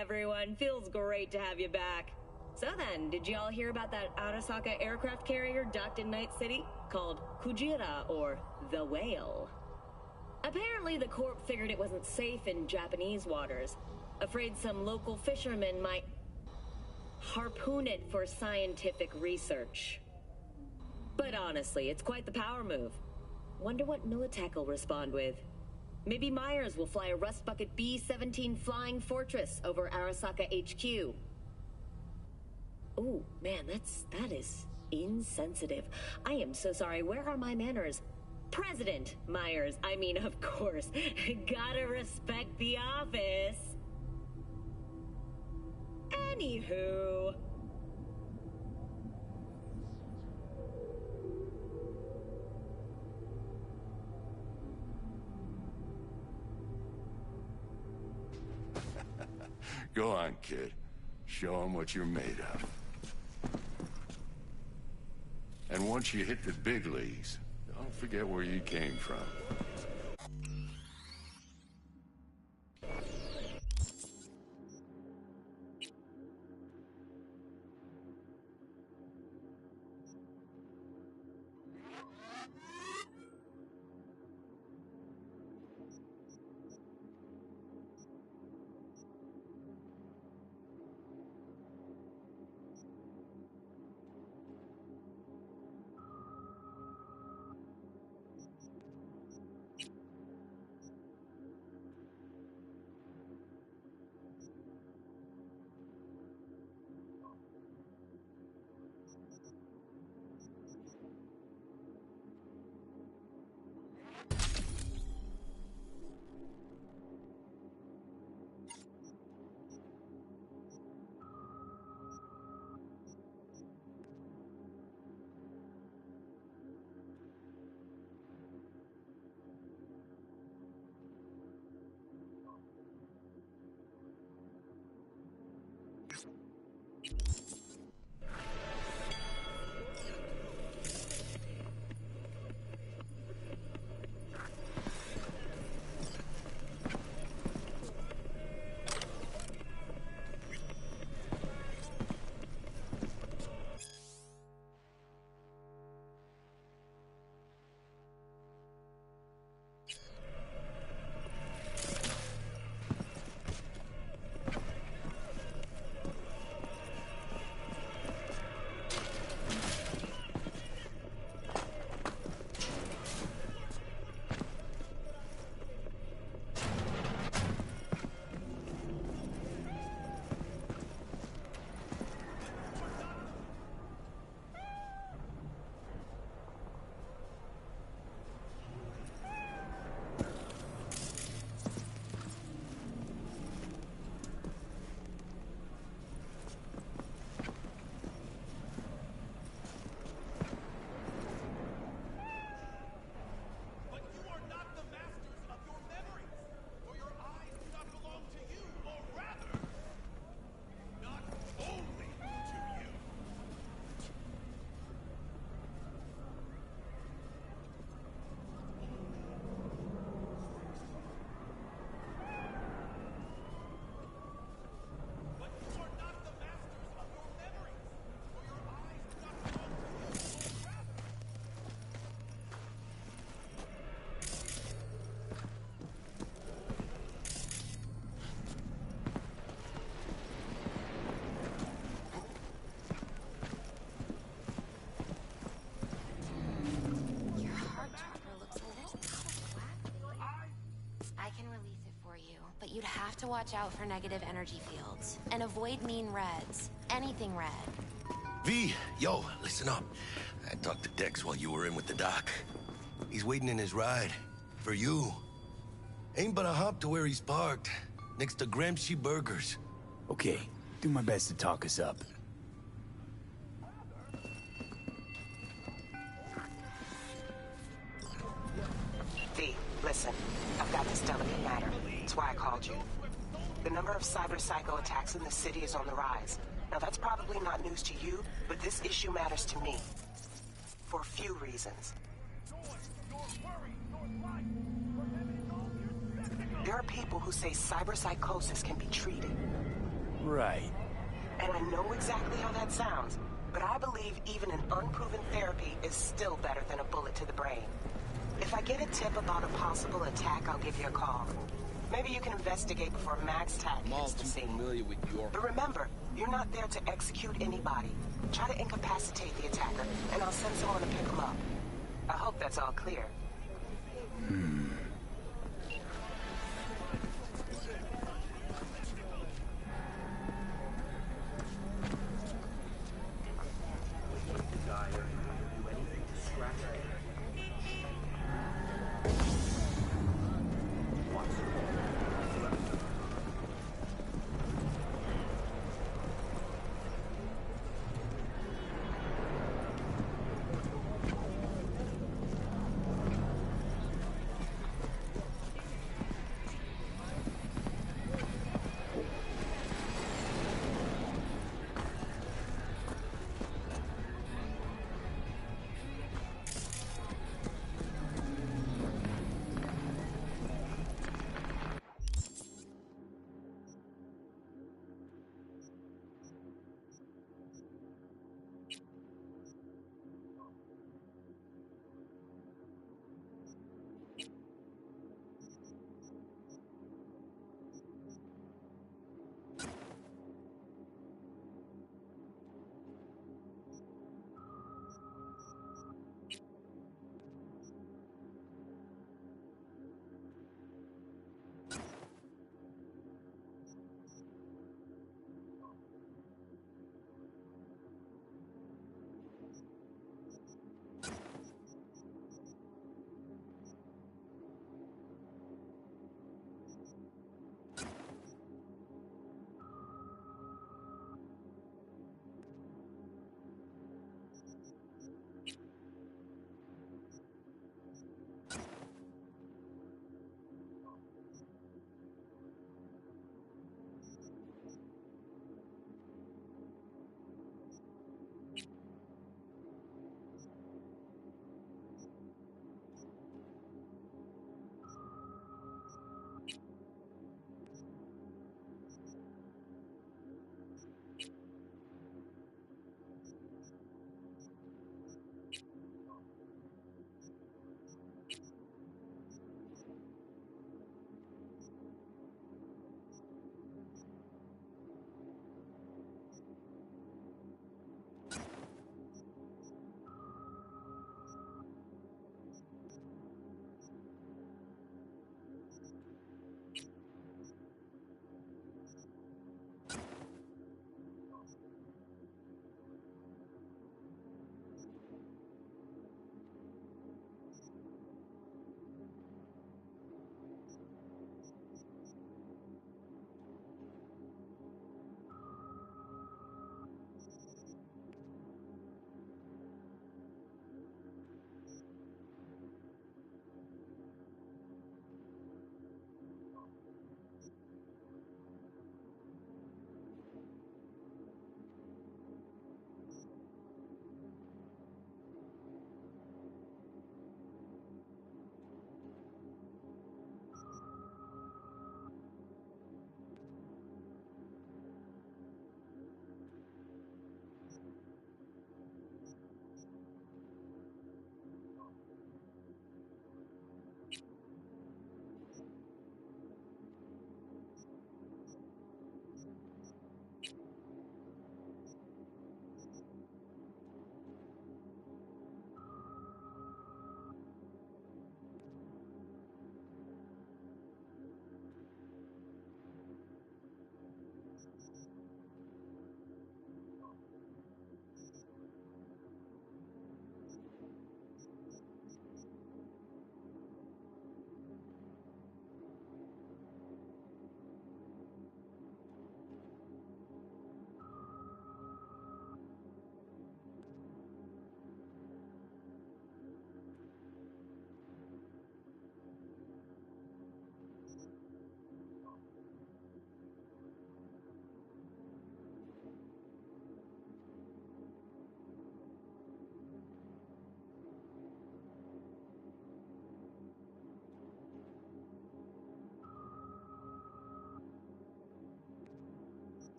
everyone. Feels great to have you back. So then, did you all hear about that Arasaka aircraft carrier docked in Night City? Called Kujira, or the Whale. Apparently, the Corp figured it wasn't safe in Japanese waters. Afraid some local fishermen might harpoon it for scientific research. But honestly, it's quite the power move. Wonder what Militech will respond with. Maybe Myers will fly a Rust Bucket B-17 Flying Fortress over Arasaka HQ. Ooh, man, that is insensitive. I am so sorry. Where are my manners? President Myers, I mean, of course. Gotta respect the office. Anywho... Go on, kid. Show them what you're made of. And once you hit the big leagues, don't forget where you came from. You'd have to watch out for negative energy fields and avoid mean reds. Anything red. V, yo, listen up. I talked to Dex while you were in with the doc. He's waiting in his ride. For you. Ain't but a hop to where he's parked. Next to Gramsci Burgers. Okay, do my best to talk us up. V, listen. I've got this delicate matter. That's why I called you. The number of cyber-psycho attacks in the city is on the rise. Now that's probably not news to you, but this issue matters to me. For a few reasons. There are people who say cyberpsychosis can be treated. Right. And I know exactly how that sounds, but I believe even an unproven therapy is still better than a bullet to the brain. If I get a tip about a possible attack, I'll give you a call. Maybe you can investigate before Max Tack hits the scene. Familiar with your... But remember, you're not there to execute anybody. Try to incapacitate the attacker, and I'll send someone to pick him up. I hope that's all clear.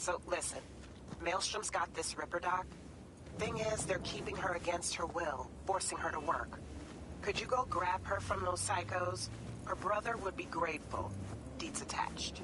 So, listen. Maelstrom's got this Ripper doc. Thing is, they're keeping her against her will, forcing her to work. Could you go grab her from those psychos? Her brother would be grateful. Deeds attached.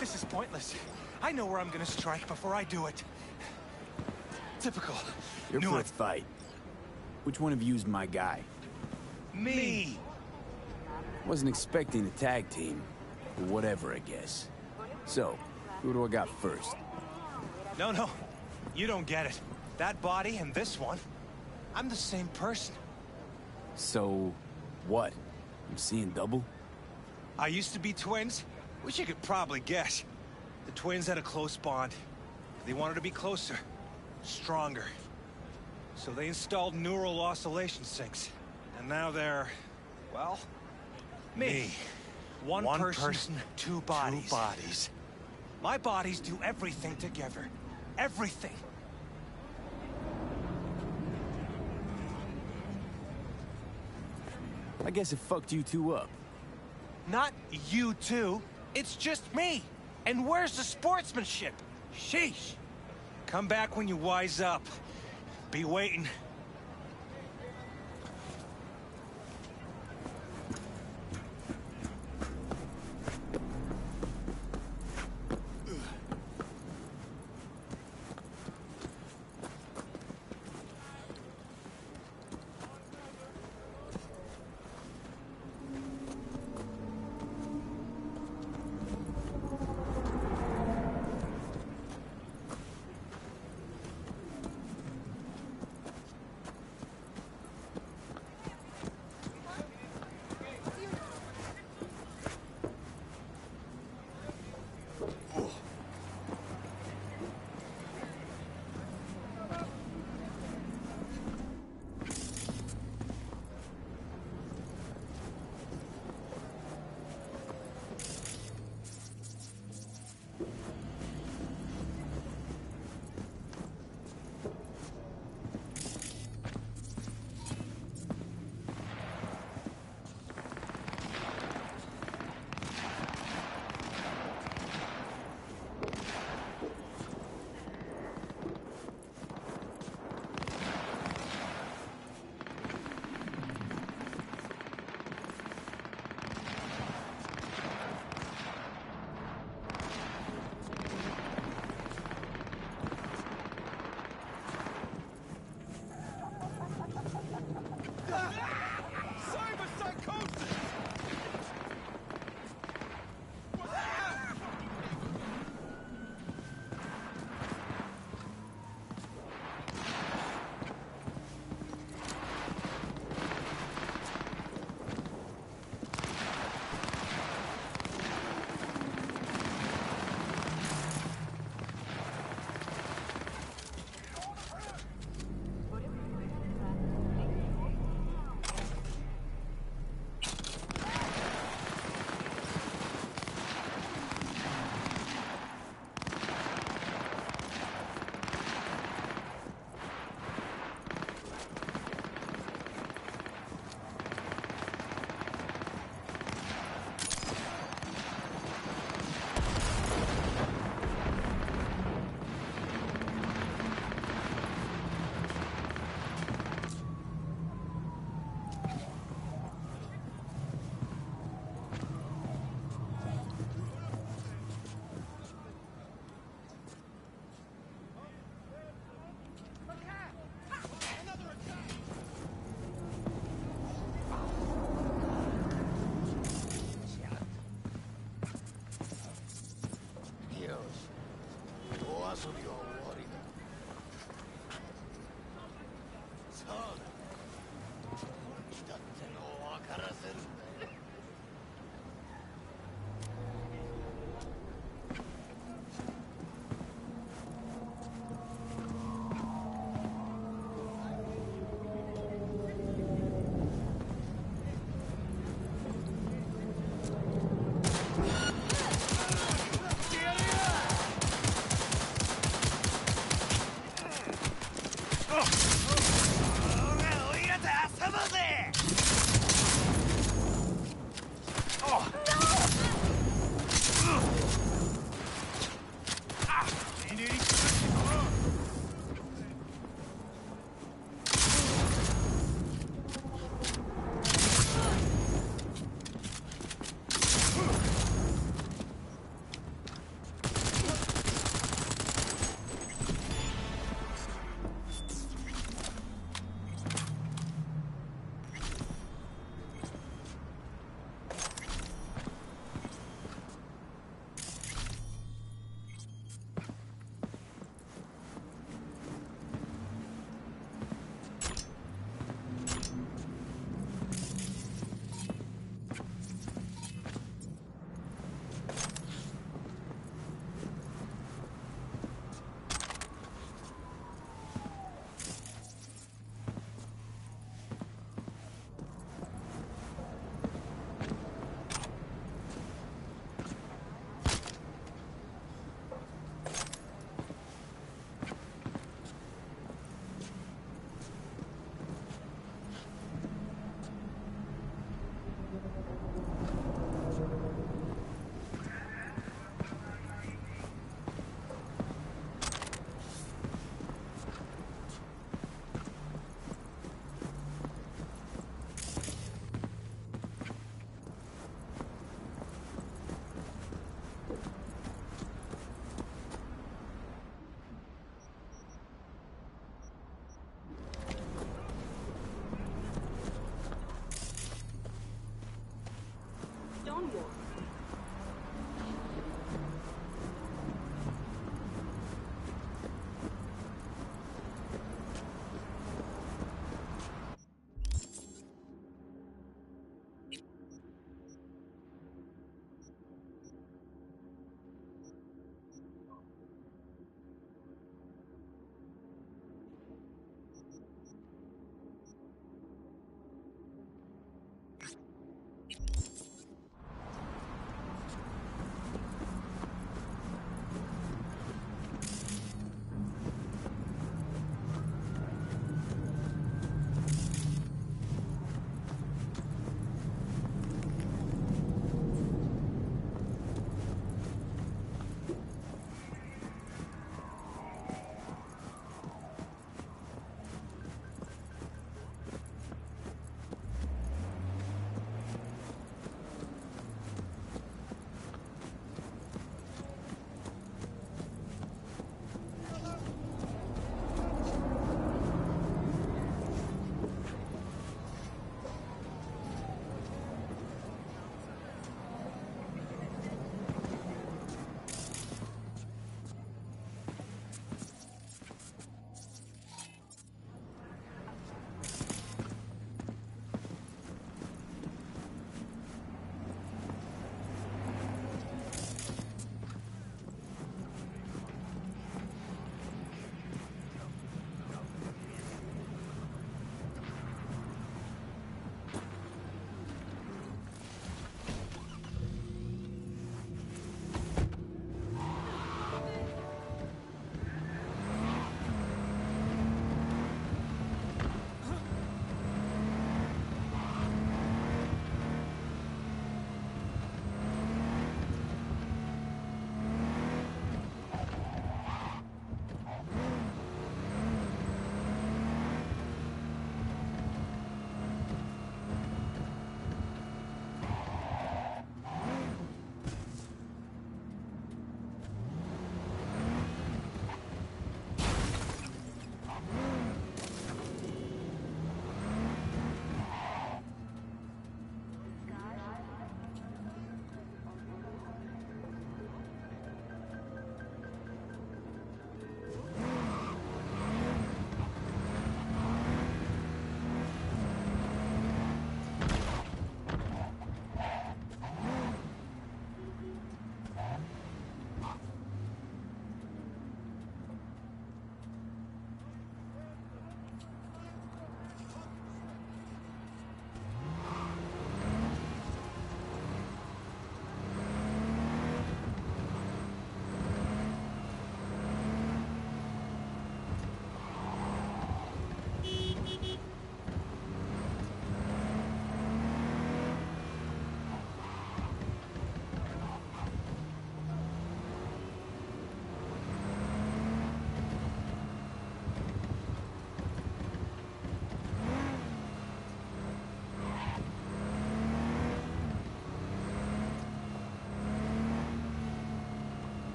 This is pointless. I know where I'm gonna strike before I do it. Typical. Your first fight. Which one of you's my guy? Me! Wasn't expecting a tag team. But whatever, I guess. So, who do I got first? No. You don't get it. That body and this one, I'm the same person. So, what? I'm seeing double? I used to be twins, which you could probably guess. The twins had a close bond. They wanted to be closer, stronger. So they installed neural oscillation sinks. And now they're, well, me. One person, two bodies. My bodies do everything together. Everything. I guess it fucked you two up. Not you two. It's just me. And where's the sportsmanship? Sheesh. Come back when you wise up. Be waiting.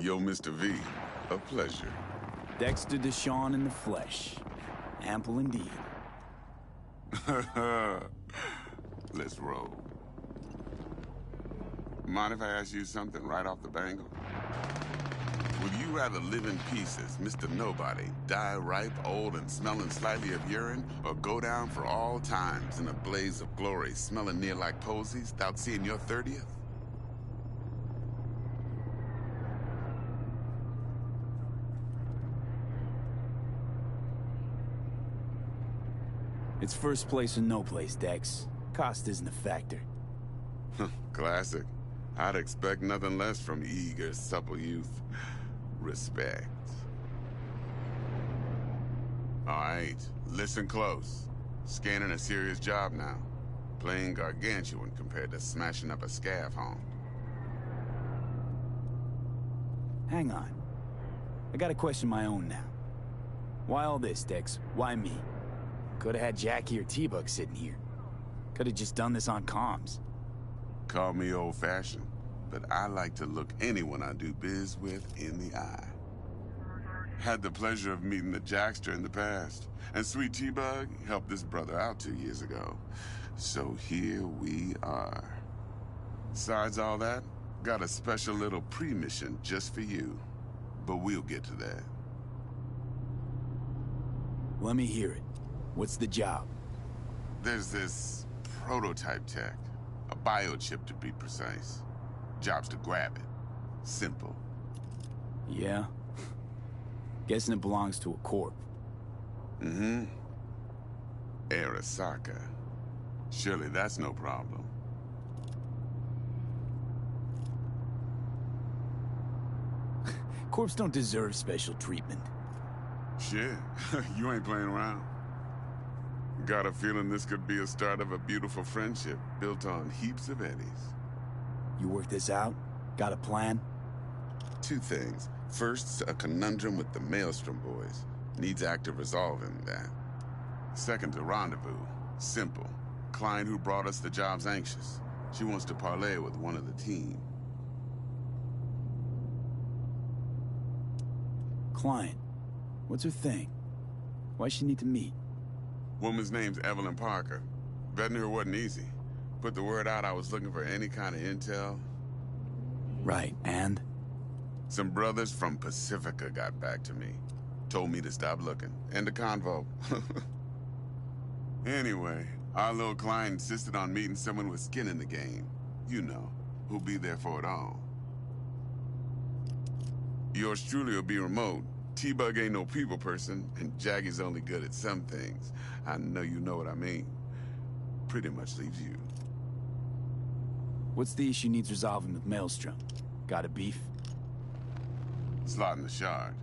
Yo, Mr. V, a pleasure. Dexter Deshawn in the flesh. Ample indeed. Let's roll. Mind if I ask you something right off the bangle? Would you rather live in pieces, Mr. Nobody, die ripe, old, and smelling slightly of urine, or go down for all times in a blaze of glory, smelling near like posies, without seeing your 30th? It's first place or no place, Dex. Cost isn't a factor. Classic. I'd expect nothing less from eager, supple youth. Respect. All right, listen close. Scanning a serious job now. Playing gargantuan compared to smashing up a scav home. Hang on. I got a question of my own now. Why all this, Dex? Why me? Could've had Jackie or T-Bug sitting here. Could've just done this on comms. Call me old-fashioned, but I like to look anyone I do biz with in the eye. Had the pleasure of meeting the Jackster in the past, and Sweet T-Bug helped this brother out 2 years ago. So here we are. Besides all that, got a special little pre-mission just for you. But we'll get to that. Let me hear it. What's the job? There's this prototype tech. A biochip, to be precise. Job's to grab it. Simple. Yeah? Guessing it belongs to a corp. Mm-hmm. Arasaka. Surely that's no problem. Corps don't deserve special treatment. Shit, you ain't playing around. Got a feeling this could be a start of a beautiful friendship built on heaps of eddies. You work this out? Got a plan? Two things. First, a conundrum with the Maelstrom boys. Needs active resolving that. Second, a rendezvous. Simple. Client who brought us the job's anxious. She wants to parlay with one of the team. Client? What's her thing? Why she need to meet? Woman's name's Evelyn Parker. Vetting her wasn't easy. Put the word out I was looking for any kind of intel. Right, and? Some brothers from Pacifica got back to me. Told me to stop looking. End of convo. Anyway, our little client insisted on meeting someone with skin in the game. You know, who'll be there for it all. Yours truly will be remote. T-Bug ain't no people person, and Jaggy's only good at some things. I know you know what I mean. Pretty much leaves you. What's the issue needs resolving with Maelstrom? Got a beef? Slotting the shard.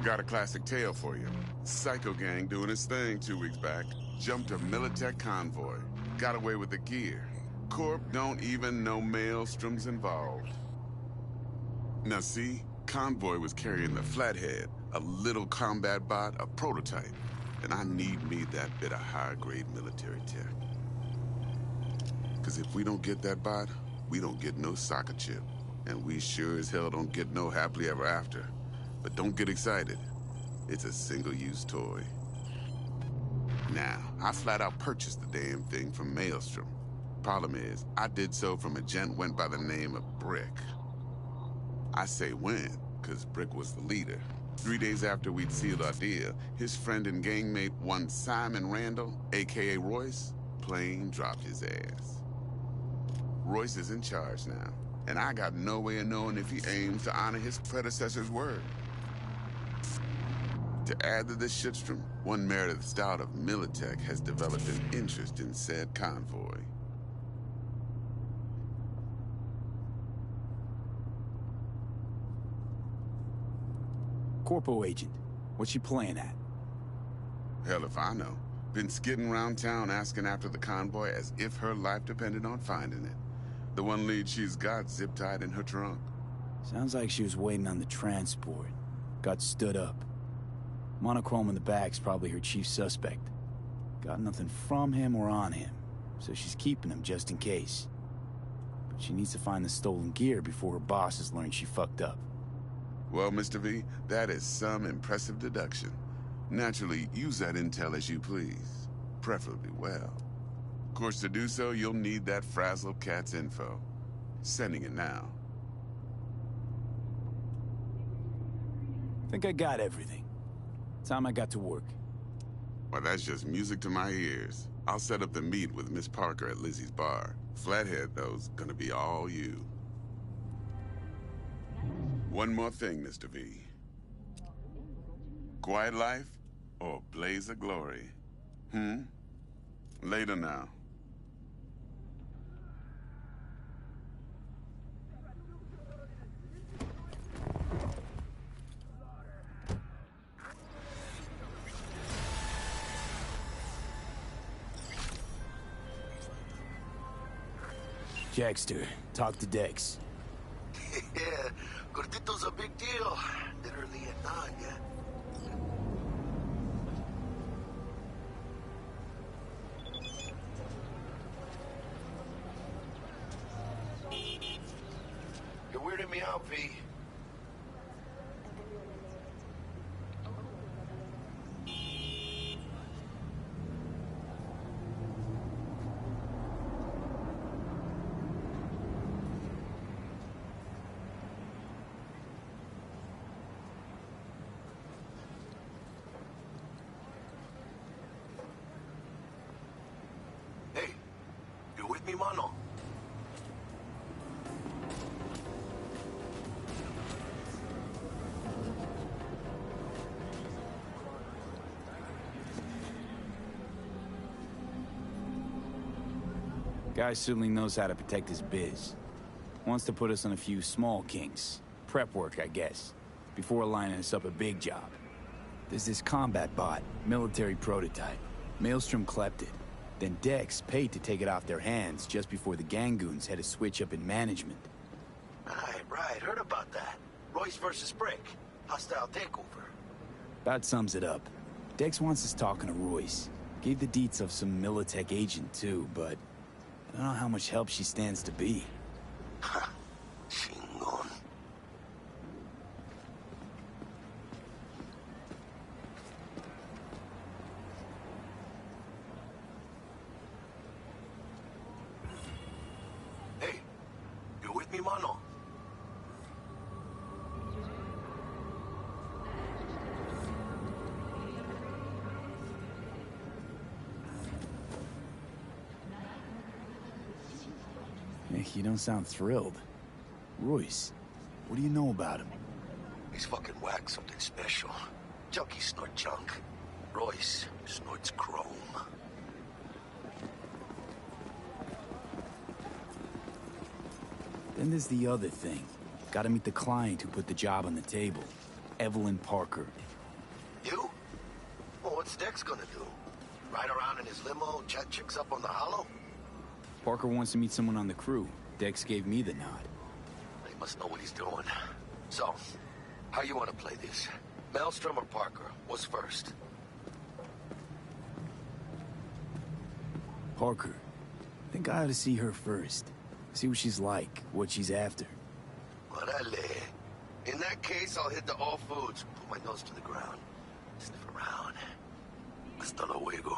Got a classic tale for you. Psycho Gang doing his thing 2 weeks back. Jumped a Militech convoy. Got away with the gear. Corp don't even know Maelstrom's involved. Now see, Convoy was carrying the Flathead, a little combat bot, a prototype. And I need me that bit of high-grade military tech. Because if we don't get that bot, we don't get no soccer chip. And we sure as hell don't get no happily ever after. But don't get excited. It's a single-use toy. Now, I flat out purchased the damn thing from Maelstrom. Problem is, I did so from a gent went by the name of Brick. I say when, because Brick was the leader. 3 days after we'd sealed our deal, his friend and gangmate, one Simon Randall, a.k.a. Royce, plain dropped his ass. Royce is in charge now, and I got no way of knowing if he aims to honor his predecessor's word. To add to this shitstorm, one Meredith Stout of Militech has developed an interest in said convoy. Corpo agent. What's she playing at? Hell if I know. Been skidding around town asking after the convoy as if her life depended on finding it. The one lead she's got zip-tied in her trunk. Sounds like she was waiting on the transport. Got stood up. Monochrome in the back's probably her chief suspect. Got nothing from him or on him. so she's keeping them just in case. But she needs to find the stolen gear before her bosses learn she fucked up. Well, Mr. V, that is some impressive deduction. Naturally, use that intel as you please. Preferably well. Of course, to do so, you'll need that Frazzle Cat's info. Sending it now. I think I got everything. Time I got to work. Well, that's just music to my ears. I'll set up the meet with Miss Parker at Lizzie's bar. Flathead, though's gonna be all you. One more thing, Mr. V. Quiet life or blaze of glory? Later now. Jackster, talk to Dex. Yeah, Gordito's a big deal. Literally at 9, yeah? You're weirding me out, V. Hey, you with me, mano? Guy certainly knows how to protect his biz. Wants to put us on a few small kinks. Prep work, I guess. Before lining us up a big job. There's this combat bot, military prototype. Maelstrom clept it. Then Dex paid to take it off their hands just before the Gangoons had a switch up in management. Right. Heard about that. Royce versus Brick. Hostile takeover. About sums it up. Dex wants us talking to Royce. Gave the deets of some Militech agent too, but I don't know how much help she stands to be. Chingon. Hey, you with me, mano? You don't sound thrilled. Royce, what do you know about him? He's fucking whack, something special. Junkies snort junk. Royce snorts chrome. Then there's the other thing. Gotta meet the client who put the job on the table. Evelyn Parker. You? Well, what's Dex gonna do? Ride around in his limo, chat chicks up on the hollow? Parker wants to meet someone on the crew. Dex gave me the nod. He must know what he's doing. So, how you want to play this? Maelstrom or Parker? What's first? Parker. I think I ought to see her first. See what she's like, what she's after. Orale. In that case, I'll hit the All Foods. Put my nose to the ground. Sniff around. Hasta luego.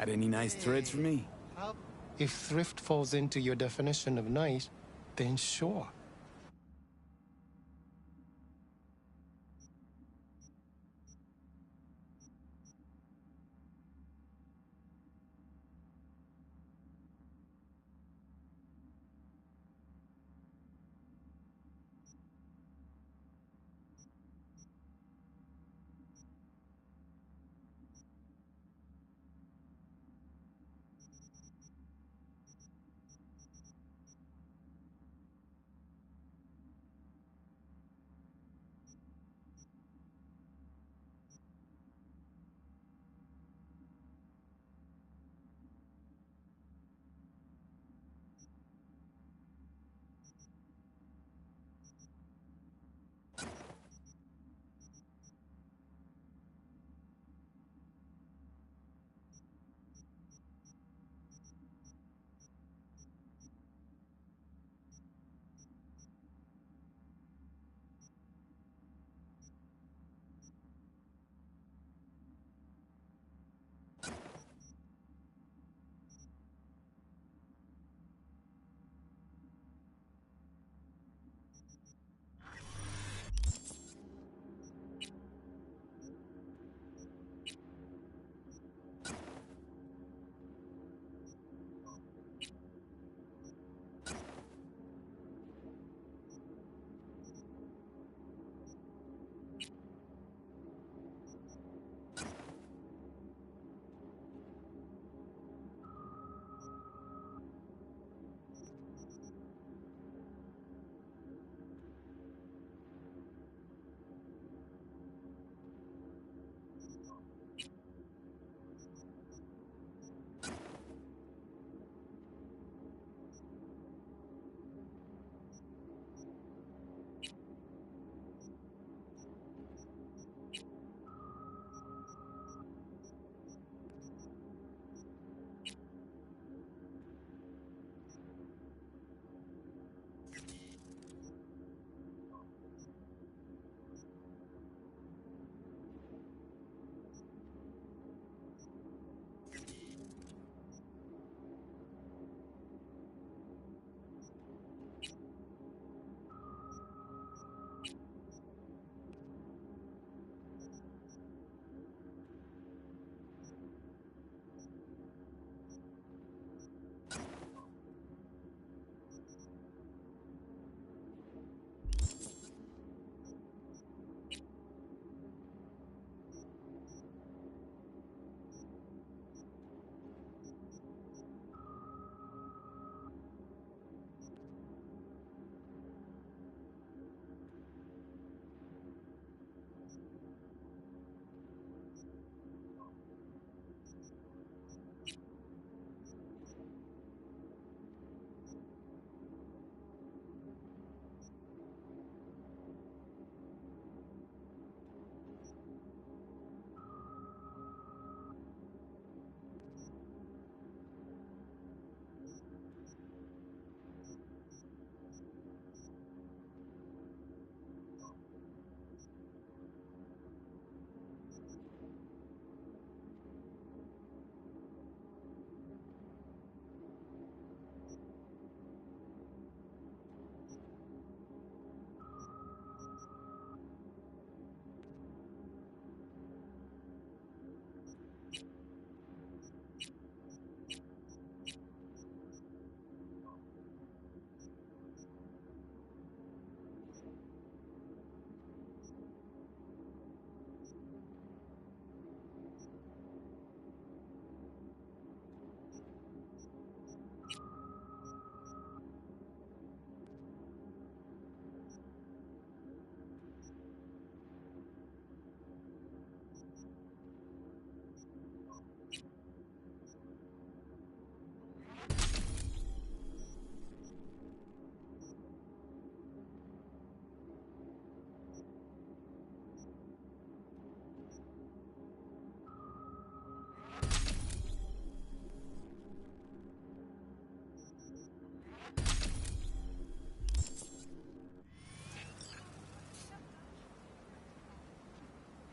Got any nice threads for me? If thrift falls into your definition of nice, then sure.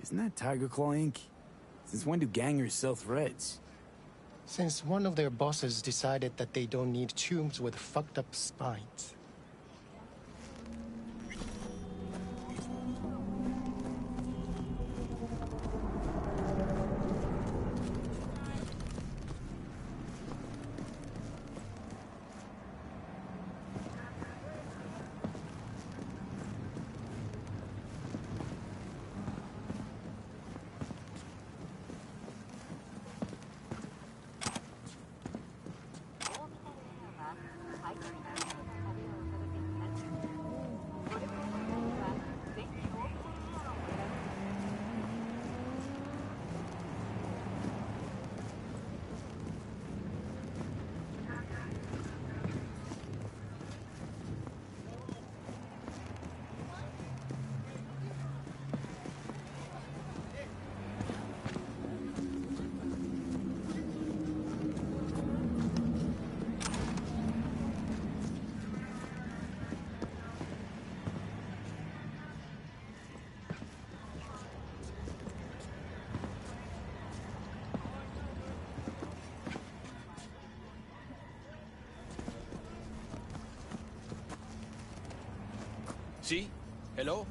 Isn't that Tiger Claw ink? Since when do gangers sell threads? Since one of their bosses decided that they don't need tombs with fucked up spines. See? Hello?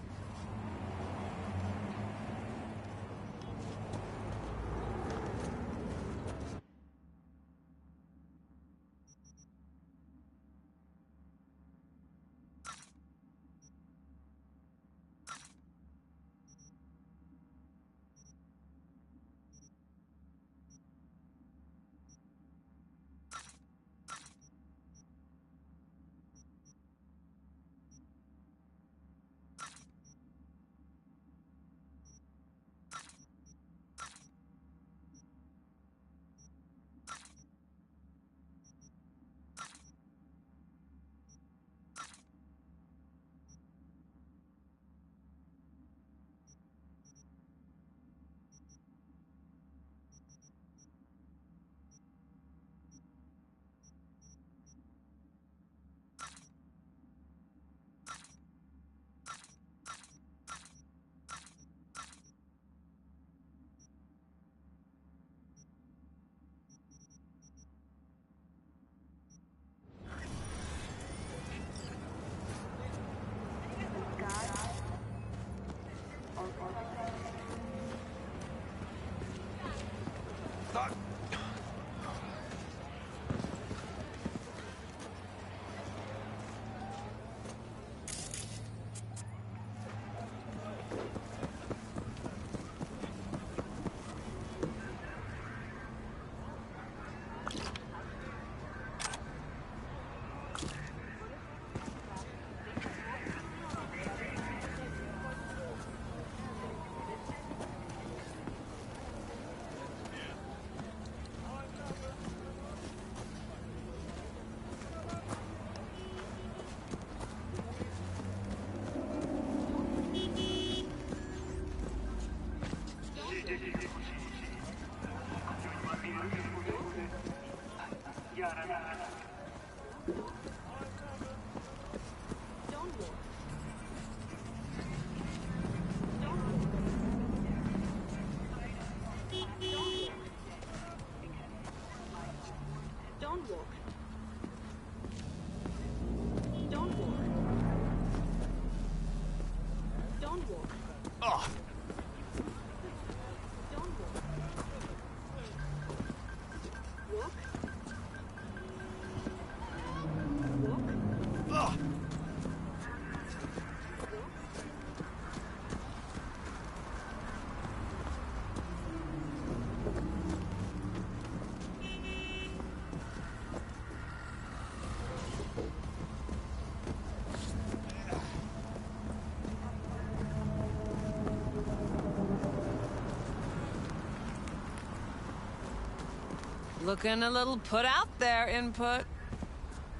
Looking a little put out there, Input.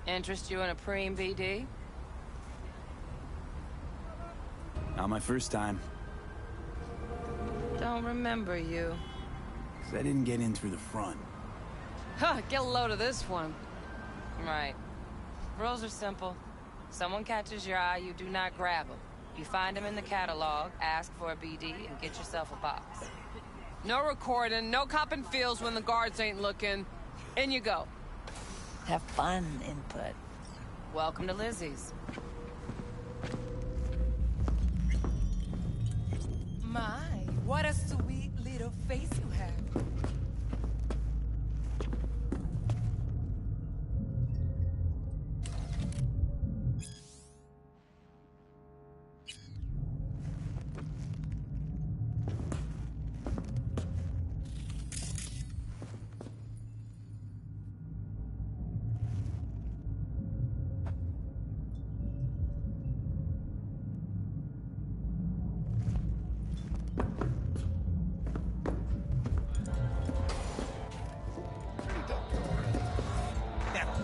Interest you in a preem BD? Not my first time. Don't remember you. 'Cause I didn't get in through the front. Huh, get a load of this one. Right. Rules are simple. Someone catches your eye, you do not grab them. You find him in the catalog, ask for a BD, and get yourself a box. No recording, no copping feels when the guards ain't looking. In you go. Have fun, input. Welcome to Lizzie's. My, what a sweet little face you have.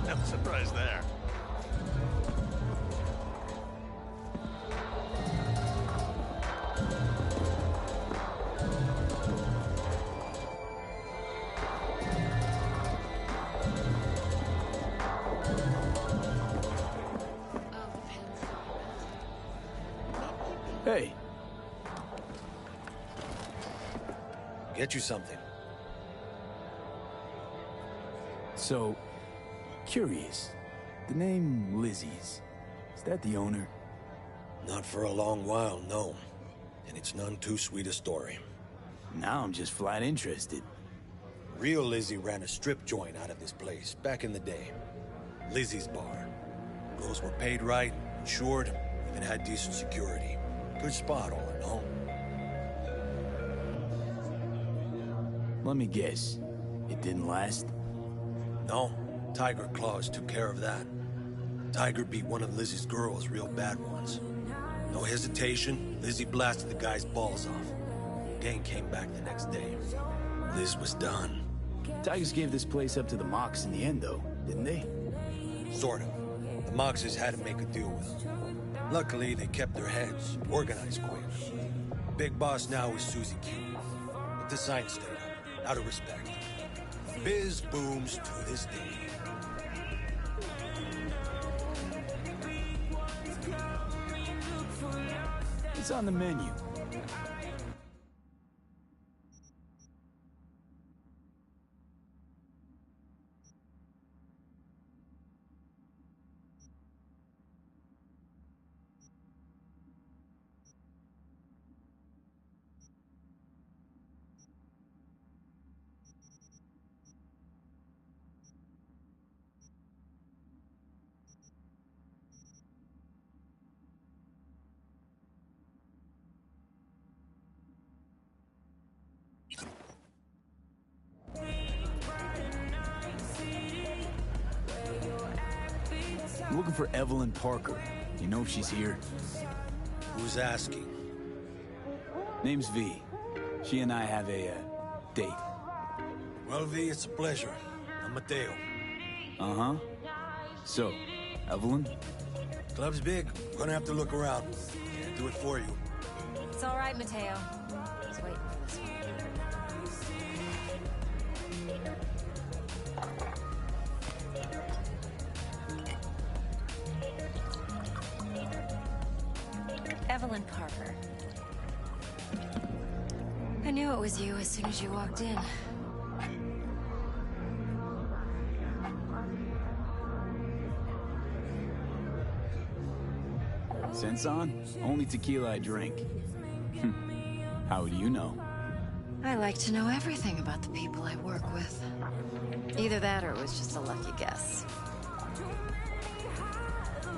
No surprise there. Hey. Get you something. So, curious. The name Lizzie's, is that the owner? Not for a long while, no. And it's none too sweet a story. Now I'm just flat interested. Real Lizzie ran a strip joint out of this place, back in the day. Lizzie's Bar. Girls were paid right, insured, even had decent security. Good spot, all in all. Let me guess. It didn't last? No. Tiger Claws took care of that. Tiger beat one of Lizzie's girls, real bad ones. No hesitation, Lizzie blasted the guy's balls off. Gang came back the next day. Liz was done. Tigers gave this place up to the Mox in the end, though, didn't they? Sort of. The Moxes had to make a deal with them. Luckily, they kept their heads, organized quick. Big boss now is Susie Q. But the sign stayed up, out of respect. Biz booms to this day. It's on the menu. I'm looking for Evelyn Parker. You know if she's here? Who's asking? Name's V. She and I have a, date. Well, V, it's a pleasure. I'm Mateo. Uh-huh. So, Evelyn? Club's big. Gonna have to look around. Can't do it for you. It's all right, Mateo. Just waiting for this one. Evelyn Parker. I knew it was you as soon as you walked in. Sense on? Only tequila I drink. How do you know? I like to know everything about the people I work with. Either that or it was just a lucky guess.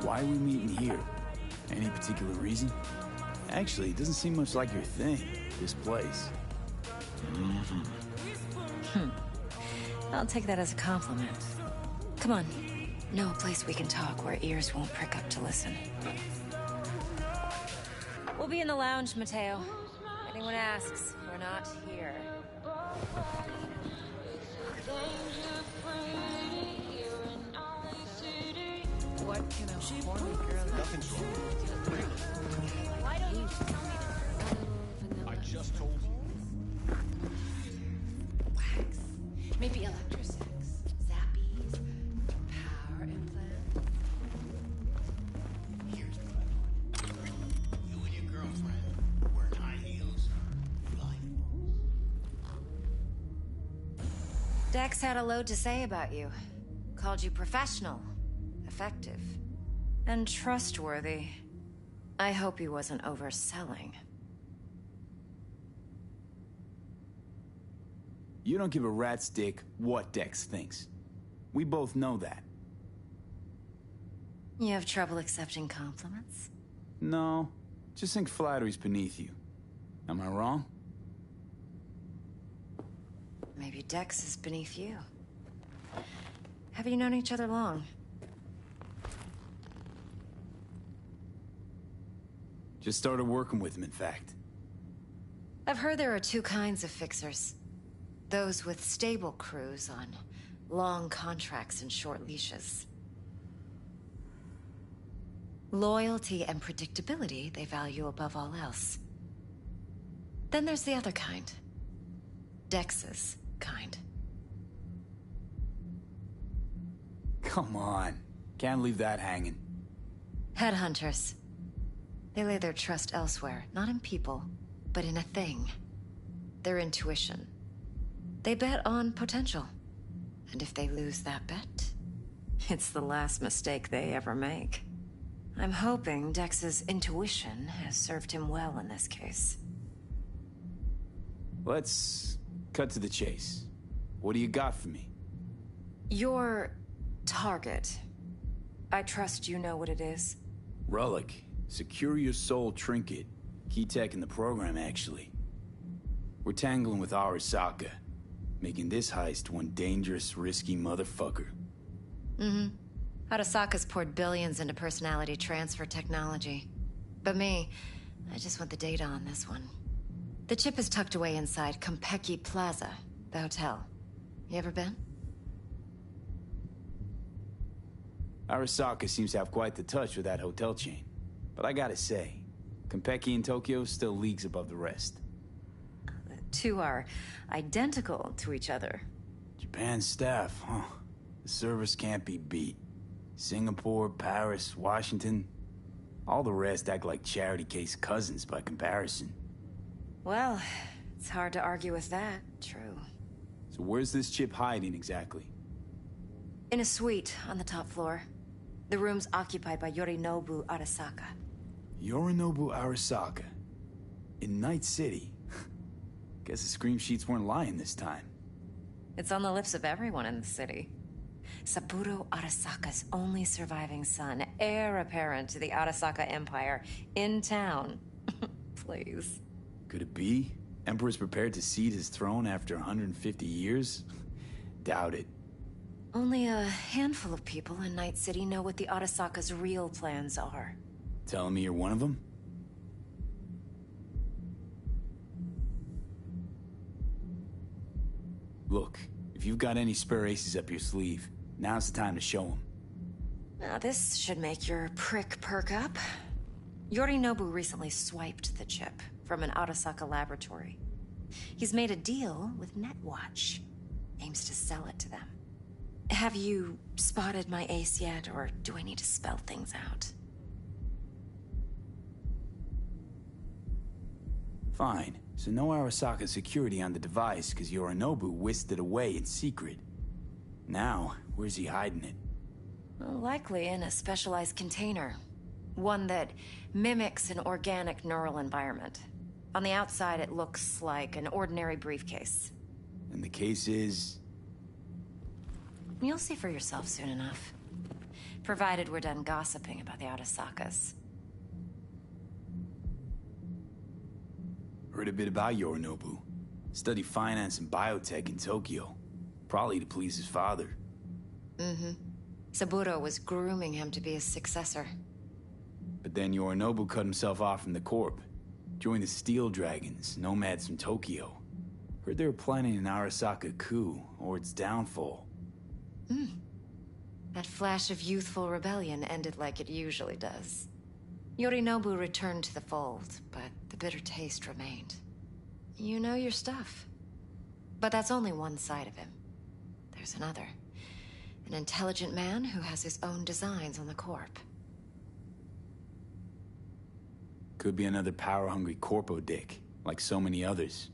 Why are we meeting here? Any particular reason? Actually, it doesn't seem much like your thing, this place. I'll take that as a compliment. Come on. Know a place we can talk where ears won't prick up to listen. We'll be in the lounge, Mateo. If anyone asks, we're not here. What can a horny girl... Nothing's wrong. Why don't you tell me? I just told you. Wax. Maybe electrosex. Zappies. Power implant. Here's what I want. You and your girlfriend wearing high heels or blindfolds. Dex had a load to say about you. Called you professional, effective, and trustworthy. I hope he wasn't overselling. You don't give a rat's dick what Dex thinks. We both know that. You have trouble accepting compliments? No, just think flattery's beneath you. Am I wrong? Maybe Dex is beneath you. Have you known each other long? Just started working with him, in fact. I've heard there are two kinds of fixers. Those with stable crews on long contracts and short leashes. Loyalty and predictability they value above all else. Then there's the other kind. Dex's kind. Come on. Can't leave that hanging. Headhunters. They lay their trust elsewhere, not in people, but in a thing. Their intuition. They bet on potential. And if they lose that bet, it's the last mistake they ever make. I'm hoping Dex's intuition has served him well in this case. Let's cut to the chase. What do you got for me? Your target. I trust you know what it is. Relic. Secure your soul trinket. Key tech in the program, actually. We're tangling with Arasaka, making this heist one dangerous, risky motherfucker. Mm-hmm. Arasaka's poured billions into personality transfer technology. But me, I just want the data on this one. The chip is tucked away inside Konpeki Plaza, the hotel. You ever been? Arasaka seems to have quite the touch with that hotel chain. But I gotta say, Konpeki in Tokyo still leagues above the rest. The two are identical to each other. Japan staff, huh? The service can't be beat. Singapore, Paris, Washington. All the rest act like charity case cousins by comparison. Well, it's hard to argue with that. True. So where's this chip hiding exactly? In a suite on the top floor. The room's occupied by Yorinobu Arasaka. Yorinobu Arasaka? In Night City? Guess the scream sheets weren't lying this time. It's on the lips of everyone in the city. Saburo Arasaka's only surviving son, heir apparent to the Arasaka Empire, in town. Please. Could it be? Emperor's prepared to cede his throne after 150 years? Doubt it. Only a handful of people in Night City know what the Arasaka's real plans are. Telling me you're one of them? Look, if you've got any spare aces up your sleeve, now's the time to show them. Now this should make your prick perk up. Yorinobu recently swiped the chip from an Arasaka laboratory. He's made a deal with Netwatch. Aims to sell it to them. Have you spotted my ace yet, or do I need to spell things out? Fine. So no Arasaka security on the device because Yorinobu whisked it away in secret. Now, where's he hiding it? Well, likely in a specialized container. One that mimics an organic neural environment. On the outside, it looks like an ordinary briefcase. And the case is... You'll see for yourself soon enough. Provided we're done gossiping about the Arasakas. Heard a bit about Yorinobu. Studied finance and biotech in Tokyo. Probably to please his father. Mm-hmm. Saburo was grooming him to be his successor. But then Yorinobu cut himself off from the Corp. Joined the Steel Dragons, nomads from Tokyo. Heard they were planning an Arasaka coup, or its downfall. That flash of youthful rebellion ended like it usually does. Yorinobu returned to the fold, but the bitter taste remained. You know your stuff. But that's only one side of him. There's another. An intelligent man who has his own designs on the Corp. Could be another power-hungry corpo dick, like so many others.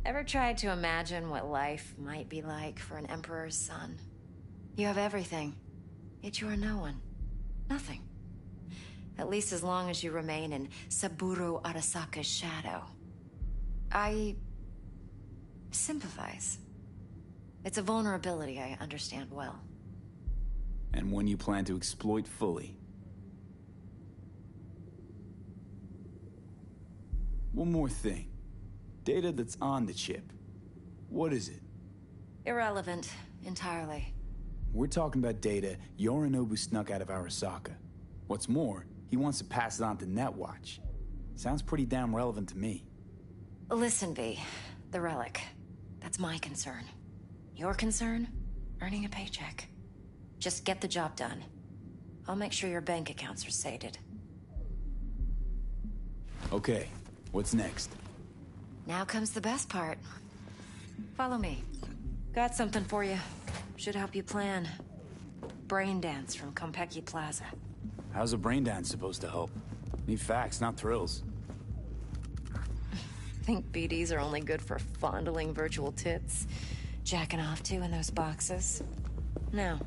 Ever tried to imagine what life might be like for an Emperor's son? You have everything, yet you are no one. Nothing. At least as long as you remain in Saburo Arasaka's shadow. I sympathize. It's a vulnerability I understand well. And one you plan to exploit fully. One more thing. Data that's on the chip. What is it? Irrelevant, entirely. We're talking about data Yorinobu snuck out of Arasaka. What's more, he wants to pass it on to Netwatch. Sounds pretty damn relevant to me. Listen, V. The relic. That's my concern. Your concern? Earning a paycheck. Just get the job done. I'll make sure your bank accounts are sated. Okay, what's next? Now comes the best part. Follow me. Got something for you. Should help you plan. Brain dance from Konpeki Plaza. How's a brain dance supposed to help? Need facts, not thrills. Think BDs are only good for fondling virtual tits? Jacking off to in those boxes? No.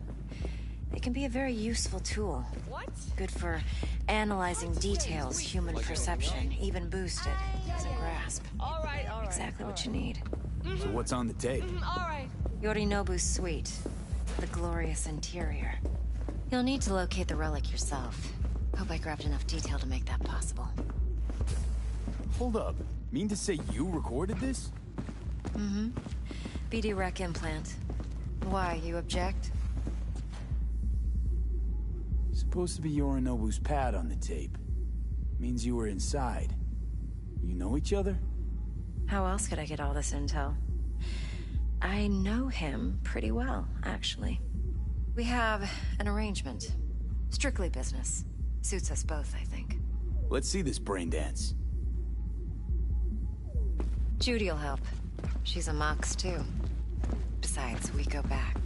They can be a very useful tool. What? Good for analyzing details human perception, even boosted, doesn't grasp. All right. Exactly what you need. So what's on the tape? All right. Yorinobu's suite. The glorious interior. You'll need to locate the relic yourself. Hope I grabbed enough detail to make that possible. Hold up. Mean to say you recorded this? Mm-hmm. BD Rec implant. Why, you object? Supposed to be Yorinobu's pad on the tape. Means you were inside. You know each other? How else could I get all this intel? I know him pretty well, actually. We have an arrangement. Strictly business. Suits us both, I think. Let's see this brain dance. Judy'll help. She's a Mox, too. Besides, we go back,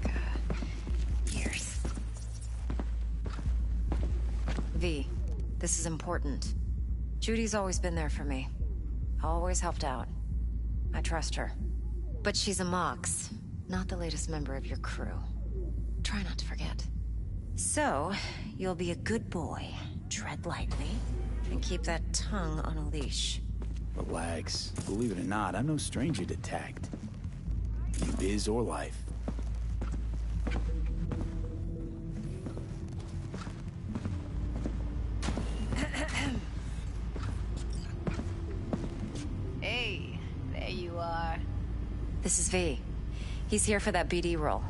years. V, this is important. Judy's always been there for me. Always helped out. I trust her. But she's a Mox, not the latest member of your crew. Try not to forget. So, you'll be a good boy, tread lightly, and keep that tongue on a leash. Relax. Believe it or not, I'm no stranger to tact. In biz or life. Hey, there you are. This is V. He's here for that BD role.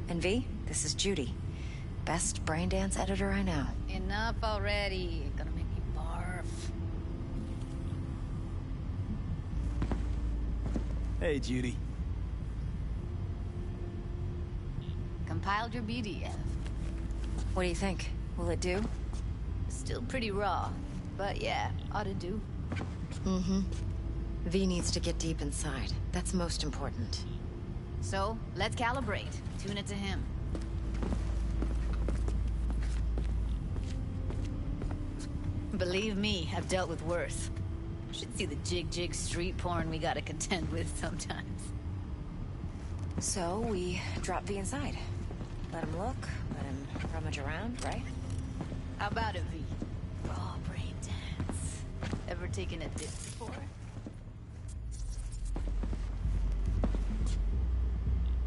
And V, this is Judy. Best brain dance editor I know. Enough already. Gonna make me barf. Hey, Judy. Compiled your BDF. What do you think? Will it do? Still pretty raw, but yeah, ought to do. Mm-hmm. V needs to get deep inside. That's most important. So, let's calibrate. Tune it to him. Believe me, I've dealt with worse. Should see the jig street porn we gotta contend with sometimes. So, we drop V inside. Let him look, let him rummage around, right? How about it, V? Raw brain dance. Ever taken a dip before?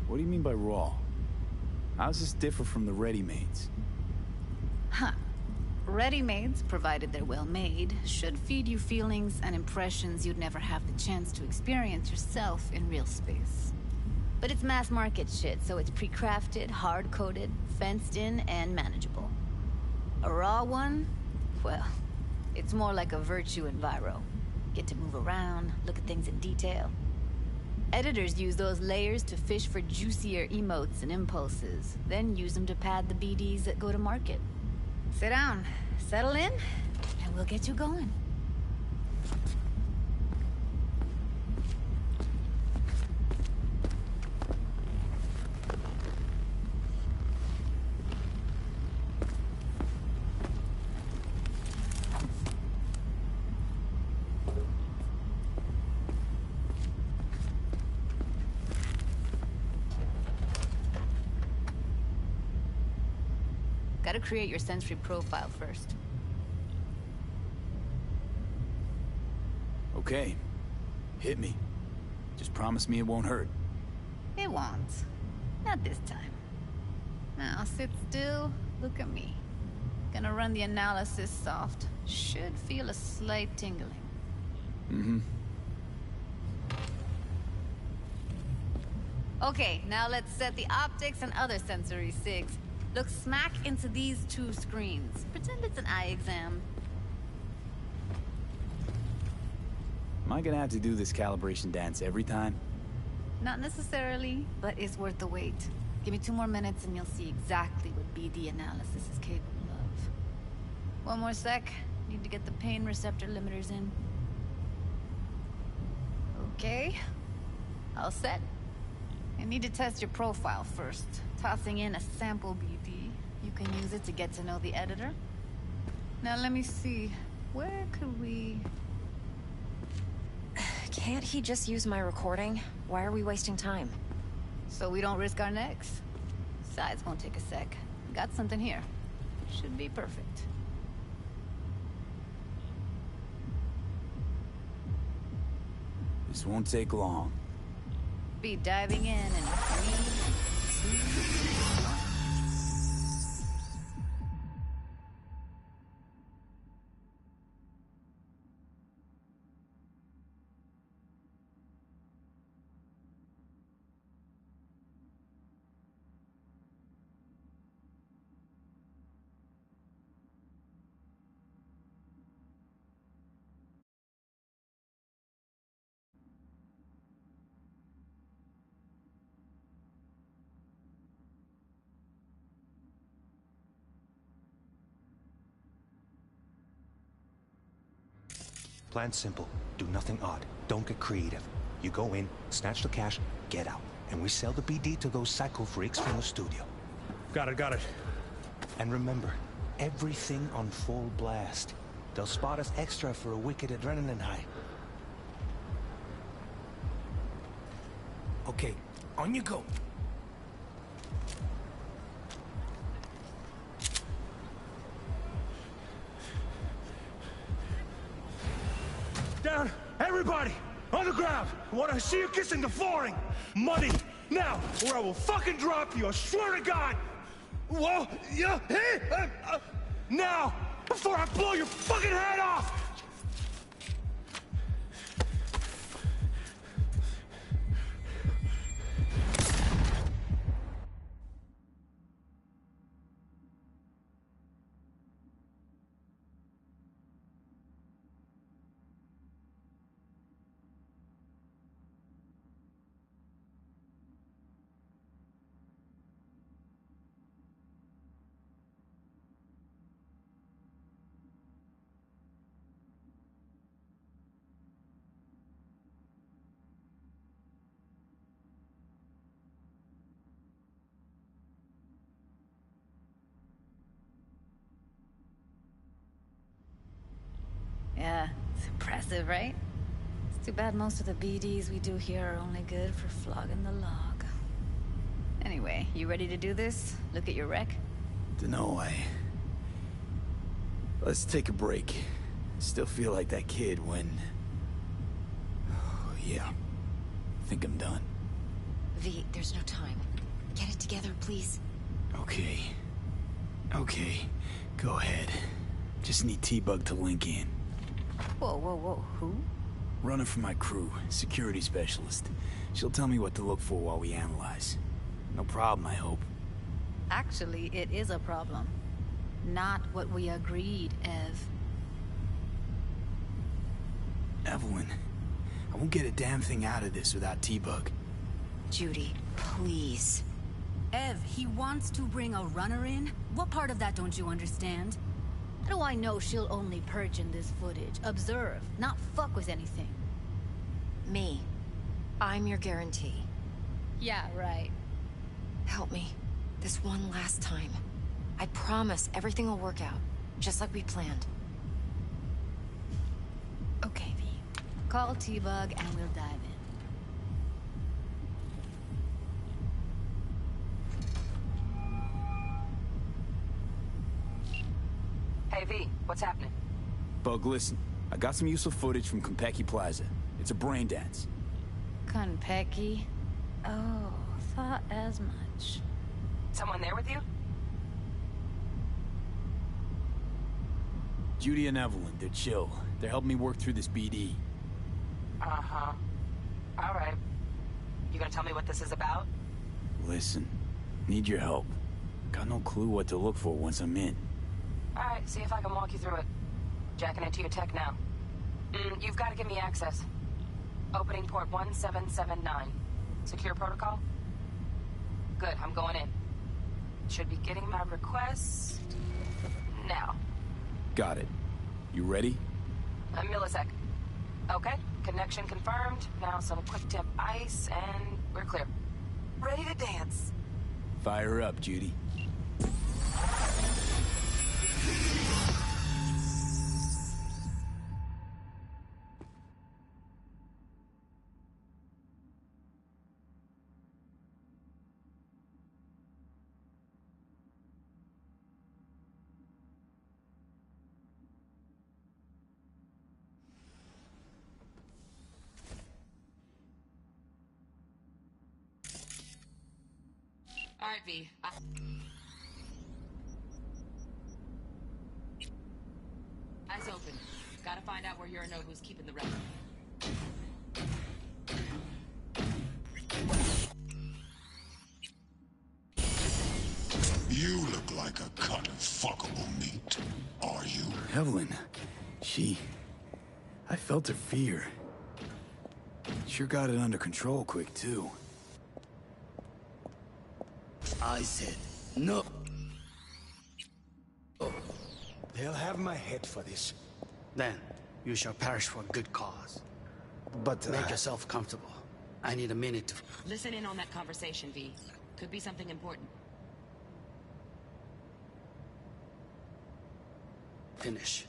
What do you mean by raw? How's this differ from the ready-mades? Huh. Ready-mades, provided they're well-made, should feed you feelings and impressions you'd never have the chance to experience yourself in real space. But it's mass-market shit, so it's pre-crafted, hard-coded, fenced-in, and manageable. A raw one? Well, it's more like a virtue enviro. Get to move around, look at things in detail. Editors use those layers to fish for juicier emotes and impulses, then use them to pad the BDs that go to market. Sit down, settle in, and we'll get you going. Gotta create your sensory profile first. Okay. Hit me. Just promise me it won't hurt. It won't. Not this time. Now sit still, look at me. Gonna run the analysis soft. Should feel a slight tingling. Mm-hmm. Okay, now let's set the optics and other sensory sigs. Look smack into these two screens. Pretend it's an eye exam. Am I gonna have to do this calibration dance every time? Not necessarily, but it's worth the wait. Give me 2 more minutes and you'll see exactly what BD analysis is capable of. 1 more sec. Need to get the pain receptor limiters in. Okay. All set. I need to test your profile first. Tossing in a sample BD. You can use it to get to know the editor. Now let me see. Where could we... Can't he just use my recording? Why are we wasting time? So we don't risk our necks. Besides, won't take a sec. Got something here. Should be perfect. This won't take long. Be diving in 3, 2, 1. Plan simple. Do nothing odd. Don't get creative. You go in, snatch the cash, get out. And we sell the BD to those psycho freaks from the studio. Got it. And remember, everything on full blast. They'll spot us extra for a wicked adrenaline high. Okay, on you go. Down! Everybody! On the ground! I want to see you kissing the flooring! Money! Now! Or I will fucking drop you, I swear to God! Whoa! Yeah! Hey! Now! Before I blow your fucking head off! Yeah, it's impressive, right? It's too bad most of the BDs we do here are only good for flogging the log. Anyway, you ready to do this? Look at your rec? Dunno, Let's take a break. Still feel like that kid when... Oh, yeah. Think I'm done. V, there's no time. Get it together, please. Okay. Go ahead. Just need T-Bug to link in. Whoa. Who? Runner for my crew, security specialist. She'll tell me what to look for while we analyze. No problem, I hope. Actually, it is a problem. Not what we agreed, Ev. Evelyn, I won't get a damn thing out of this without T-Bug. Judy, please. Ev, he wants to bring a runner in? What part of that don't you understand? How do I know she'll only perch in this footage? Observe, not fuck with anything. Me. I'm your guarantee. Yeah, right. Help me. This one last time. I promise everything will work out, just like we planned. Okay, V. Call T-Bug and we'll dive in. Hey, V, what's happening? Bug, listen. I got some useful footage from Konpeki Plaza. It's a brain dance. Konpeki? Oh, thought as much. Someone there with you? Judy and Evelyn, they're chill. They're helping me work through this BD. Uh-huh. All right. You gonna tell me what this is about? Listen, need your help. Got no clue what to look for once I'm in. All right, see if I can walk you through it. Jacking into your tech now. You've got to give me access. Opening port 1779. Secure protocol? Good, I'm going in. Should be getting my request now. Got it. You ready? A millisec. Okay, connection confirmed. Now some quick temp ice, and we're clear. Ready to dance. Fire up, Judy. All right, V. Eyes open. Gotta find out where Yorinobu's keeping the relic. You look like a cut of fuckable meat. Are you? Evelyn, I felt her fear. Sure got it under control quick, too. I said no. Oh. They'll have my head for this. Then, you shall perish for a good cause. But, make yourself comfortable. I need a minute to... Listen in on that conversation, V. Could be something important. Finish.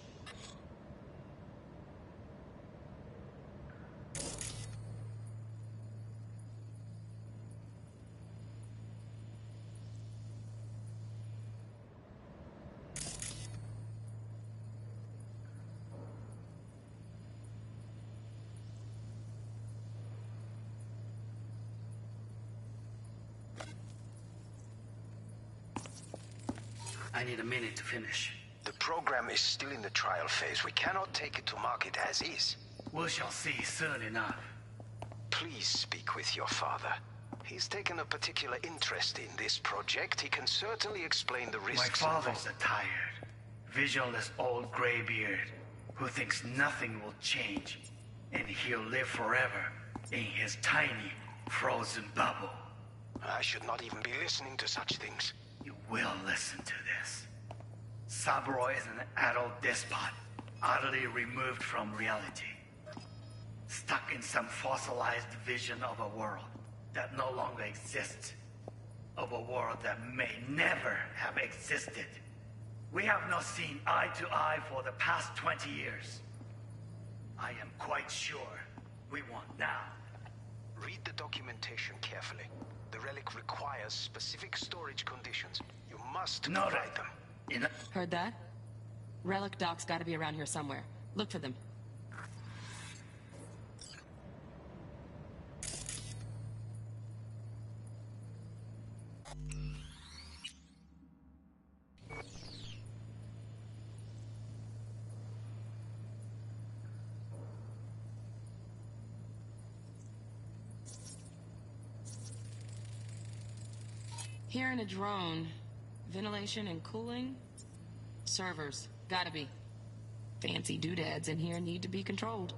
I need a minute to finish. The program is still in the trial phase. We cannot take it to market as is. We shall see soon enough. Please speak with your father. He's taken a particular interest in this project. He can certainly explain the risks. My father's a tired, visionless old graybeard who thinks nothing will change, and he'll live forever in his tiny, frozen bubble. I should not even be listening to such things. You will listen to this. Saburo is an adult despot, utterly removed from reality. Stuck in some fossilized vision of a world that no longer exists. Of a world that may never have existed. We have not seen eye to eye for the past 20 years. I am quite sure we want now. Read the documentation carefully. The relic requires specific storage conditions. You must provide them. Heard that? Relic docs gotta be around here somewhere. Look for them. Here in a drone. Ventilation and cooling? Servers. Gotta be. Fancy doodads in here need to be controlled.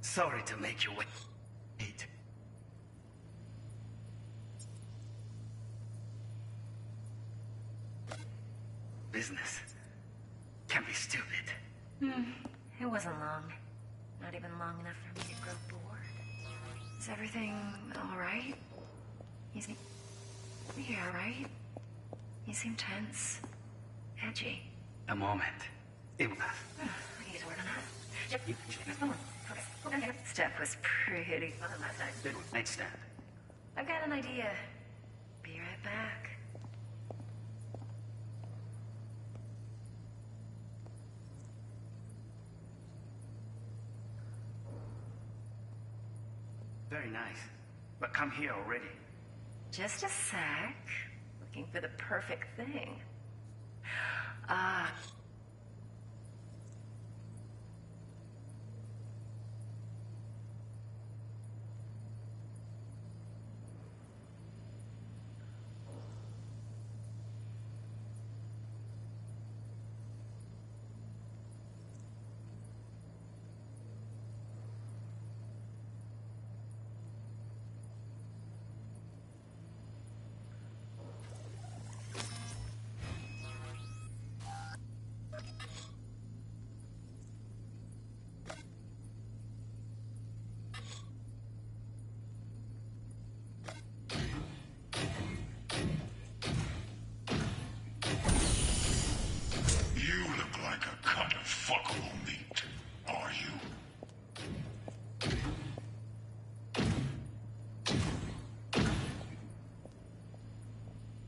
Sorry to make you wait. business can be stupid. It wasn't long. Not even long enough for me to grow bored. Is everything all right? Yeah, right? You seem tense. Edgy. A moment. It was. I need to work on that. Steph was pretty fun last night. Nightstand. I've got an idea. Be right back. Very nice. But come here already. Just a sec. Looking for the perfect thing. You look like a cut of fuckable meat. Are you?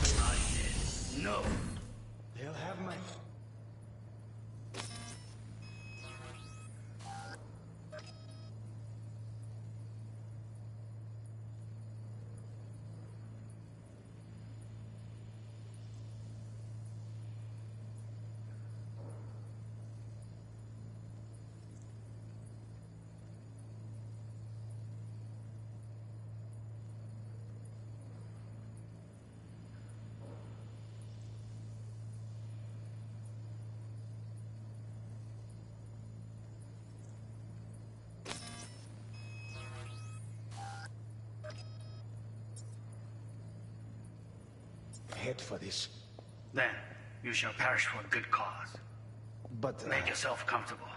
I did. No. They'll have my... Head for this. Then, you shall perish for a good cause. But... Make yourself comfortable.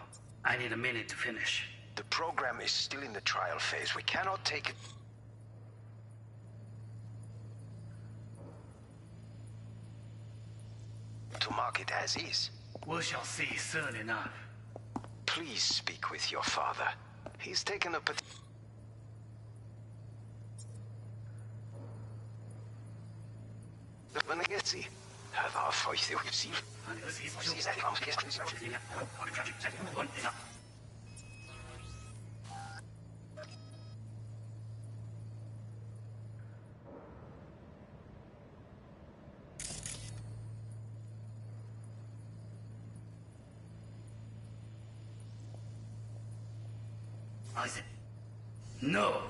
I need a minute to finish. The program is still in the trial phase. We cannot take it... to market as is. We shall see soon enough. Please speak with your father. He's taken a... Benegezi. Hör auf euch, Sie. Sie seid am Isaac. No!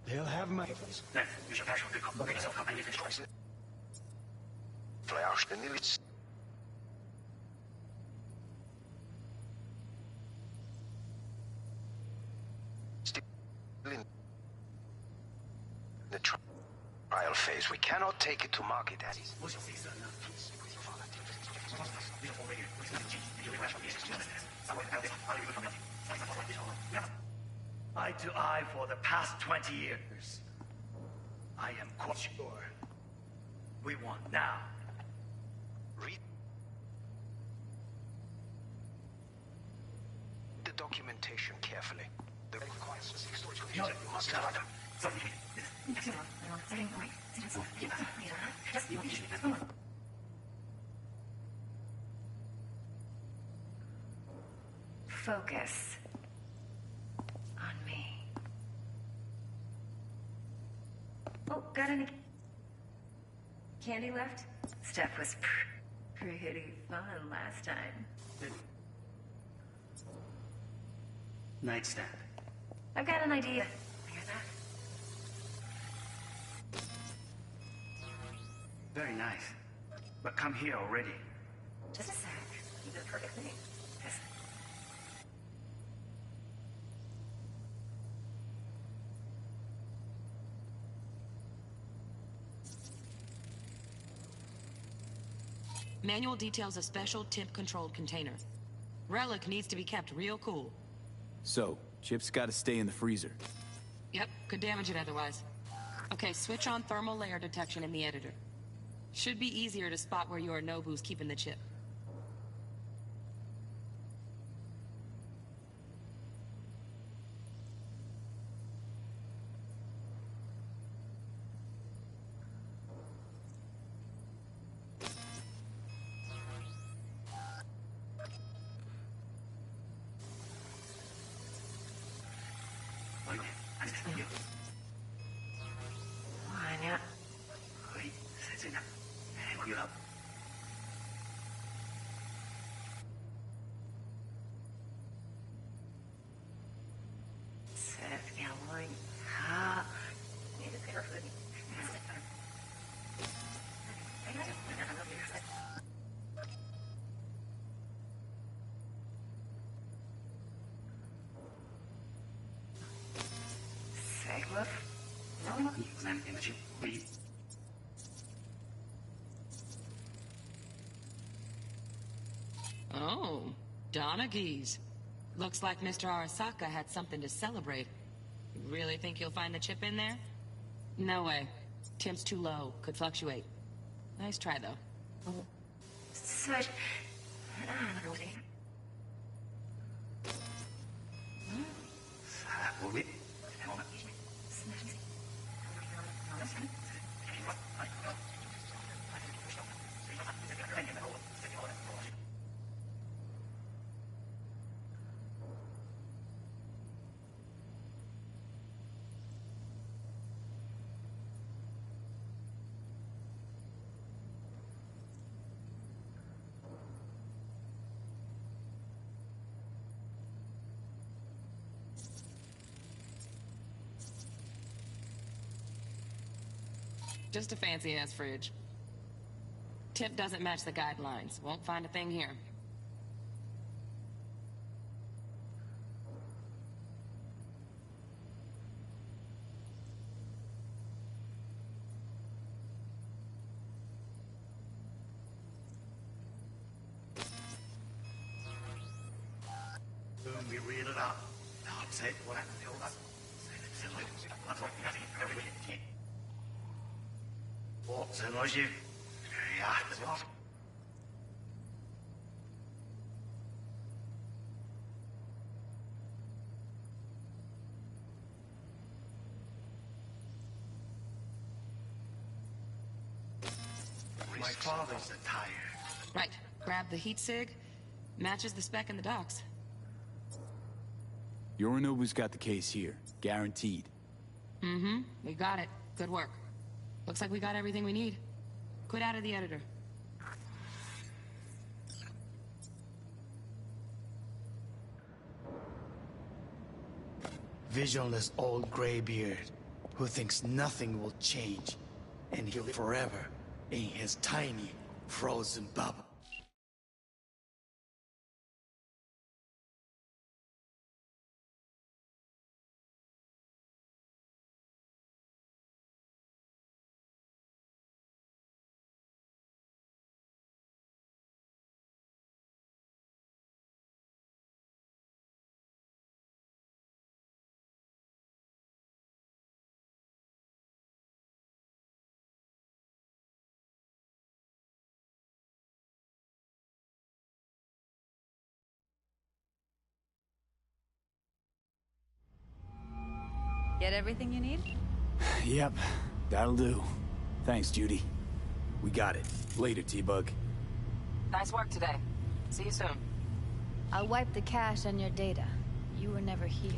They'll have my... Then, you shall perish for a good cause. Make yourself come. I need to finish. Flash the news. Still in the trial phase. We cannot take it to market as is. We shall see soon enough. Eye to eye for the past 20 years. I am quite sure. We want now. Read the documentation carefully. The requirements of storage conditions you must have them. Focus on me. Oh, got any candy left? Steph was pretty fun last time. Nightstand. I've got an idea. Hear that? Very nice. But come here already. Just a sec. You did the perfect thing. Yes. Manual details a special temp-controlled container. Relic needs to be kept real cool. So, Chip's gotta stay in the freezer. Yep, could damage it otherwise. Okay, switch on thermal layer detection in the editor. Should be easier to spot where Yorinobu's keeping the chip. Oh, Donaghy's. Looks like Mr. Arasaka had something to celebrate. You really think you'll find the chip in there? No way. Temp's too low. Could fluctuate. Nice try, though. Just a fancy-ass fridge. Tip doesn't match the guidelines. Won't find a thing here. My father's a tire. Right. Grab the heat sig. Matches the spec in the docks. Yorinobu's got the case here. Guaranteed. Mm-hmm. We got it. Good work. Looks like we got everything we need. Quit out of the editor. Visionless old graybeard who thinks nothing will change, and he'll live forever in his tiny, frozen bubble. Get everything you need? Yep, that'll do. Thanks, Judy. We got it. Later, T-Bug. Nice work today. See you soon. I'll wipe the cache on your data. You were never here.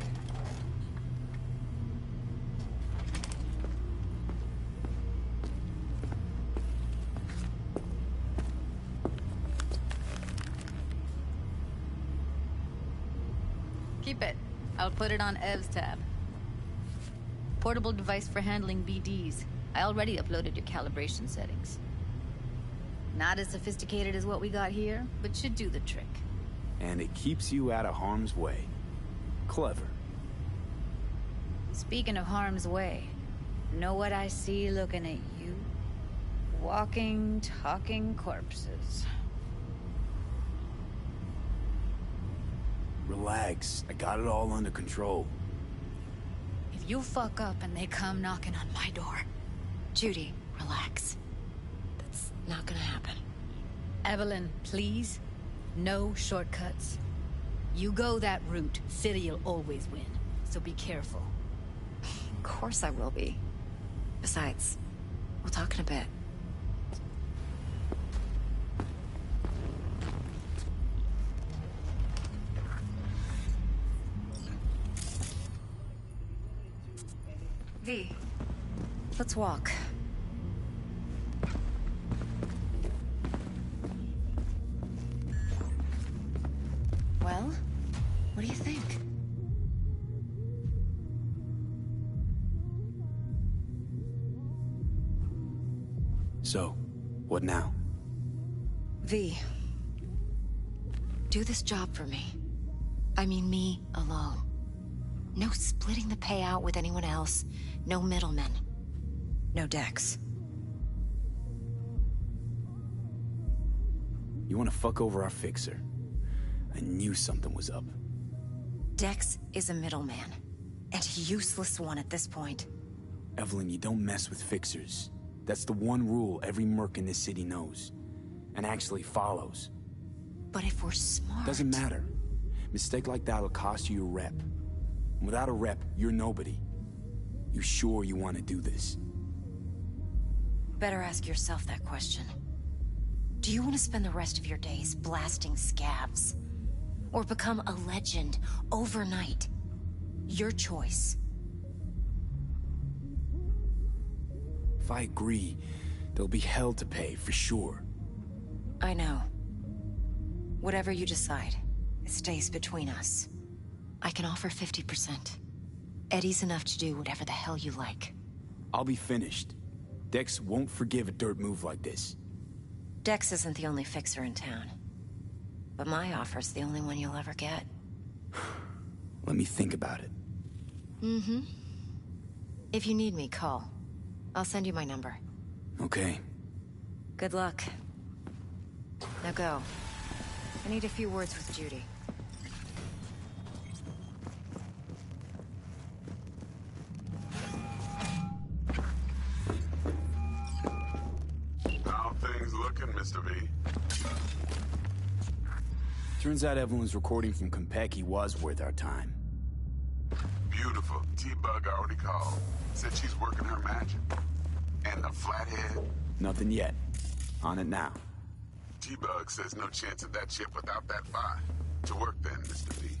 Keep it. I'll put it on Ev's tab. Portable device for handling BDs. I already uploaded your calibration settings. Not as sophisticated as what we got here, but should do the trick. And it keeps you out of harm's way. Clever. Speaking of harm's way, know what I see looking at you? walking, talking corpses. Relax. I got it all under control. If you fuck up and they come knocking on my door... Judy, relax. That's not gonna happen. Evelyn, please. No shortcuts. You go that route, City'll always win. So be careful. Of course I will be. Besides, we'll talk in a bit. V, let's walk. Well, what do you think? So, what now? V, do this job for me. I mean me alone. No splitting the payout with anyone else. No middlemen. No Dex. You want to fuck over our fixer? I knew something was up. Dex is a middleman. And a useless one at this point. Evelyn, you don't mess with fixers. That's the one rule every merc in this city knows. And actually follows. But if we're smart... Doesn't matter. Mistake like that'll cost you your rep. Without a rep, you're nobody. You sure you want to do this? Better ask yourself that question. Do you want to spend the rest of your days blasting scavs? Or become a legend overnight? Your choice. If I agree, there'll be hell to pay, for sure. I know. Whatever you decide, it stays between us. I can offer 50%. Eddie's enough to do whatever the hell you like. I'll be finished. Dex won't forgive a dirt move like this. Dex isn't the only fixer in town. But my offer's the only one you'll ever get. Let me think about it. Mm-hmm. If you need me, call. I'll send you my number. Okay. Good luck. Now go. I need a few words with Judy. How things looking, Mr. V? Turns out Evelyn's recording from Konpeki was worth our time. Beautiful. T-Bug already called. Said she's working her magic. And the flathead? Nothing yet. On it now. T-Bug says no chance of that ship without that fire. To work then, Mr. V.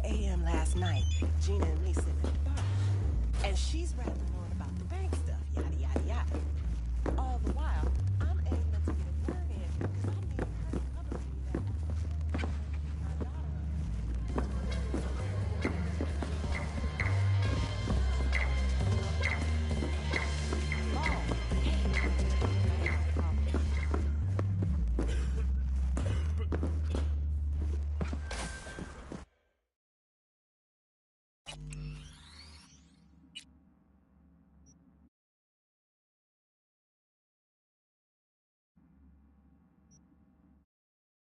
AM last night, Gina and me sitting at the bar. And she's rapping